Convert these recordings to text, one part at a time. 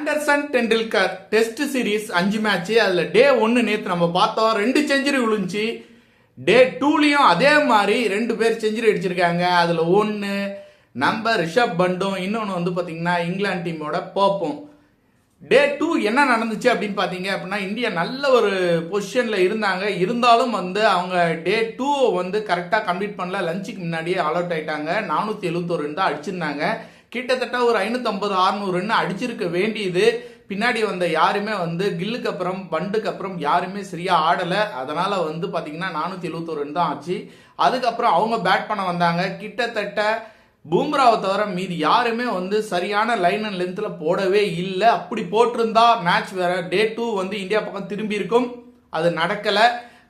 Anderson Tendulkar test series 5 match. அதுல டே 1 நேத்து நம்ம பார்த்தோம், 2 செஞ்சுரி விழுந்துச்சு. டே 2லயும் அதே மாதிரி 2 பேர் செஞ்சுரி அடிச்சிருக்காங்க. அதுல ஒன்னு நம்ம ரிஷப் பண்டும், இன்னொன்னு வந்து பாத்தீங்கன்னா இங்கிலாந்து டீமோட போப்பும். டே 2 என்ன நடந்துச்சு அப்படின்னு பாத்தீங்க அப்படின்னா, இந்தியா நல்ல ஒரு பொசிஷன்ல இருந்தாங்க. இருந்தாலும் வந்து அவங்க டே 2 வந்து கரெக்டா கம்ப்ளீட் பண்ணல. லஞ்சுக்கு முன்னாடியே ஆல் அவுட் ஆயிட்டாங்க. 471 ரன் தான் அடிச்சிருந்தாங்க. கிட்டத்தட்ட ஒரு 550-600 ரன் அடிச்சிருக்க வேண்டியது. பின்னாடி வந்த யாருமே வந்து கில்லுக்கு அப்புறம் பண்டுக்கு அப்புறம் யாருமே சரியா ஆடல. அதனால வந்து பாத்தீங்கன்னா 471 ரன் தான் ஆச்சு. அதுக்கப்புறம் அவங்க பேட் பண்ண வந்தாங்க. கிட்டத்தட்ட பூம்ராவை தவிர மீதி யாருமே வந்து சரியான லைன் அண்ட் லென்த்ல போடவே இல்லை. அப்படி போட்டிருந்தா மேட்ச் வேற. டே 2 வந்து இந்தியா பக்கம் திரும்பி இருக்கும். அது நடக்கல.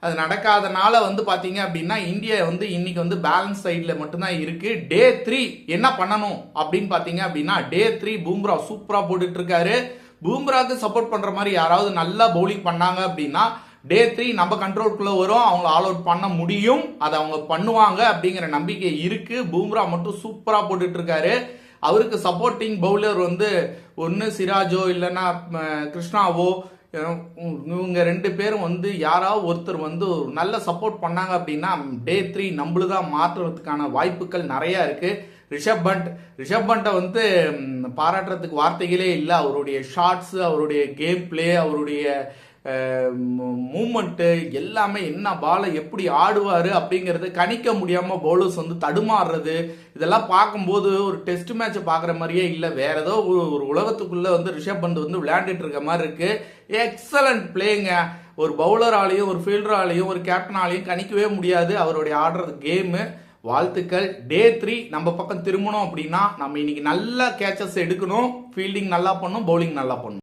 அது நடக்காதனால வந்து பாத்தீங்க அப்படின்னா இந்தியா வந்து இன்னைக்கு வந்து பேலன்ஸ் சைட்ல மட்டும்தான் இருக்கு. டே 3 என்ன பண்ணணும் அப்படின்னு பாத்தீங்க அப்படின்னா, டே 3 பூம்ரா சூப்பரா போட்டுட்டு இருக்காரு. பூம்ராக்கு சப்போர்ட் பண்ற மாதிரி யாராவது நல்லா பவுலிங் பண்ணாங்க அப்படின்னா டே 3 நம்ம கண்ட்ரோல்குள்ள வரும். அவங்கள ஆல் அவுட் பண்ண முடியும். அதை அவங்க பண்ணுவாங்க அப்படிங்கிற நம்பிக்கை இருக்கு. பூம்ரா மட்டும் சூப்பரா போட்டுட்டு இருக்காரு. அவருக்கு சப்போர்ட்டிங் பவுலர் வந்து ஒன்னு சிராஜோ இல்லைன்னா கிருஷ்ணாவோ, இவங்க 2 பேரும் வந்து யாராவது ஒருத்தர் வந்து நல்ல சப்போர்ட் பண்ணாங்க அப்படின்னா டே 3 நம்மளுதான் மாற்றுறதுக்கான வாய்ப்புகள் நிறைய இருக்கு. ரிஷப் பண்டை வந்து பாராட்டுறதுக்கு வார்த்தைகளே இல்லை. அவருடைய ஷாட்ஸ், அவருடைய கேம் பிளே, அவருடைய மூமெண்ட் எல்லாமே, என்ன பாலை எப்படி ஆடுவாரு அப்படிங்கறது கணிக்க முடியாம பவுலர்ஸ் வந்து தடுமாறுறது, இதெல்லாம் பார்க்கும்போது ஒரு டெஸ்ட் மேட்ச் பாக்குற மாதிரியே இல்ல. வேற ஏதோ ஒரு உலகத்துக்குள்ள வந்து ரிஷப் பண்ட் வந்து விளையாண்டுட்டு இருக்க மாதிரி இருக்கு. எக்ஸலன்ட் பிளேங்க. ஒரு பவுலராலையும் ஒரு ஃபீல்டராலையும் ஒரு கேப்டனாலையும் கணிக்கவே முடியாது அவருடைய ஆடுறது கேமு. வாழ்த்துக்கள். டே 3 நம்ம பக்கம் திரும்பணும் அப்படின்னா நம்ம இன்னைக்கு நல்ல கேச்சஸ் எடுக்கணும். ஃபீல்டிங் நல்லா பண்ணும், பவுலிங் நல்லா பண்ணும்.